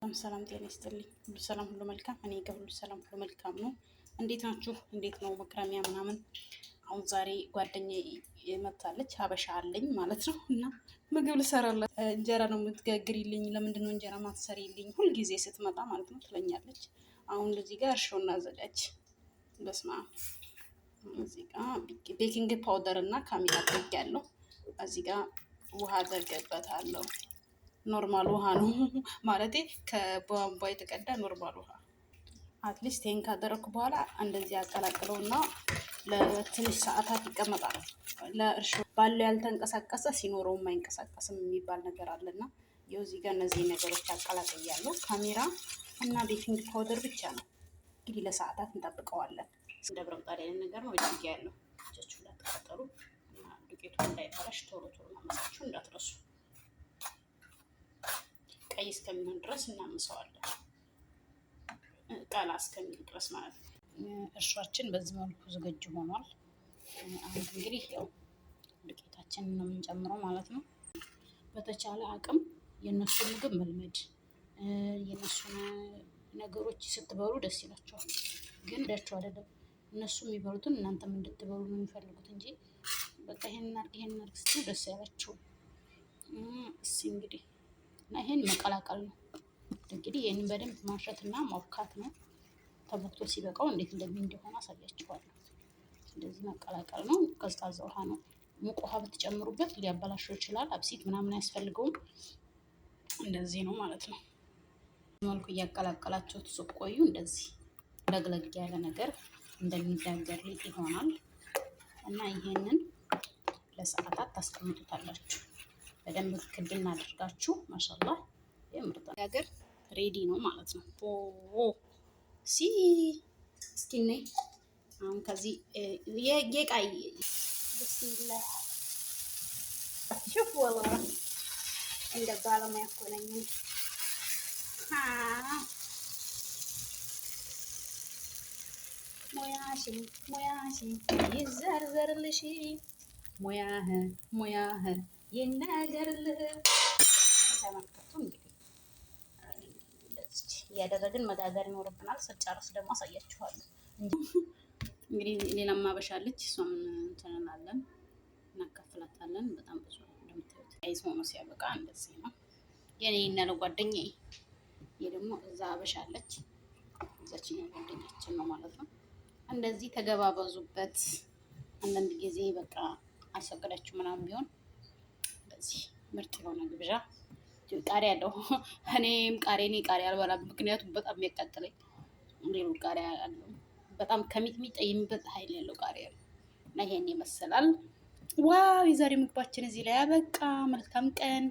ሰላም ጤና ይስጥልኝ። ሁሉ ሰላም ሁሉ መልካም። እኔ ጋር ሁሉ ሰላም ሁሉ መልካም ነው። እንዴት ናችሁ? እንዴት ነው መክረሚያ ምናምን? አሁን ዛሬ ጓደኛዬ መታለች። ሀበሻ አለኝ ማለት ነው እና ምግብ ልሰራላት። እንጀራ ነው የምትጋግሪልኝ፣ ለምንድን ነው እንጀራ ማትሰሪልኝ ሁልጊዜ ስትመጣ ማለት ነው ትለኛለች። አሁን እዚህ ጋር እርሾ እናዘጋጅ። በስመ አብ። እዚህ ጋር ቤኪንግ ፓውደር እና ካሜራ አድርጌያለሁ። እዚህ ጋር ውሃ አደርግበታለሁ። ኖርማል ውሃ ነው ማለቴ ከቧንቧ የተቀዳ ኖርማል ውሃ። አትሊስት ይሄን ካደረኩ በኋላ እንደዚህ አቀላቅለውና ለትንሽ ሰዓታት ይቀመጣል። ለእርሾ ባለው ያልተንቀሳቀሰ ሲኖረውም አይንቀሳቀስም የሚባል ነገር አለና ይኸው እዚህ ጋር እነዚህ ነገሮች አቀላቅያለሁ። ካሜራ እና ቤኪንግ ፓውደር ብቻ ነው እንግዲህ ለሰዓታት እንጠብቀዋለን። እንደ ብረት ጣሪያ ነገር ነው ያለው። እጃችሁ እንዳትቃጠሉ እና ዱቄቱ እንዳይበላሽ ቶሎ ቶሎ ማመሳችሁ እንዳትረሱ። ቀይ እስከሚሆን ድረስ እናምሰዋለን። ቀላ እስከሚሆን ድረስ ማለት ነው። እርሻችን በዚህ መልኩ ዝግጁ ሆኗል። አሁን እንግዲህ ያው ዱቄታችንን ነው የምንጨምረው ማለት ነው። በተቻለ አቅም የእነሱን ምግብ መልመድ፣ የእነሱን ነገሮች ስትበሉ ደስ ይላቸዋል። ግን ዳቸው አይደለም እነሱ የሚበሉትን እናንተም እንድትበሉ ነው የሚፈልጉት እንጂ በቃ ይሄን አድርግ ስትሉ ደስ አይላቸውም። እስኪ እንግዲህ እና ይሄን መቀላቀል ነው እንግዲህ ይሄንን በደንብ ማሸትና ማውካት ነው። ተቦክቶ ሲበቃው እንዴት እንደሆነ አሳያችኋለሁ። እንደዚህ መቀላቀል ነው። ቀዝቃዛ ውሃ ነው። ሙቅ ውሃ ብትጨምሩበት ሊያበላሸው ይችላል። አብሲት ምናምን አያስፈልገውም። እንደዚህ ነው ማለት ነው። መልኩ እያቀላቀላችሁት ስትቆዩ እንደዚህ ለግለግ ያለ ነገር እንደሚጋገር ሊጥ ይሆናል እና ይሄንን ለሰዓታት ታስቀምጡታላችሁ። በደንብ ክድና አድርጋችሁ ማሻአላህ የምርጥ ነገር ሬዲ ነው ማለት ነው። እስኪ ነይ አሁን ከዚህ የቃይ ብስሚላህ ሹፍ ወላ እንደ ባለሙያ እኮ ነኝ። ሙያሽን ይዘርዘርልሽ፣ ሙያህ ይነገርልህ። ተመልከቱ እንግዲህ እያደረግን መጋገር ይኖርብናል። ስጨርስ ደግሞ አሳያችኋለሁ። እንግዲህ ሌላም አበሻለች፣ እሷም እንትን እንላለን እናካፍላታለን። በጣም ብዙ እንደምታዩት አይዝ ሆኖ ሲያበቃ እንደዚህ ነው። የኔ እናለ ጓደኛዬ ይሄ ደግሞ እዛ አበሻለች፣ እዛችኛው ጓደኛችን ነው ማለት ነው። እንደዚህ ተገባበዙበት። አንዳንድ ጊዜ በቃ አልሰገዳችሁ ምናምን ቢሆን እንደዚህ ምርጥ የሆነ ግብዣ። ቃሪያ አለው። እኔም ቃሪያ አልበላም፣ ምክንያቱም በጣም የሚያቃጥለኝ። ሌሎች ቃሪያ አለው በጣም ከሚጥሚጣ የሚበልጥ ኃይል ያለው ቃሪያ ነው እና ይሄን ይመስላል። ዋው! የዛሬ ምግባችን እዚህ ላይ አበቃ። መልካም ቀን።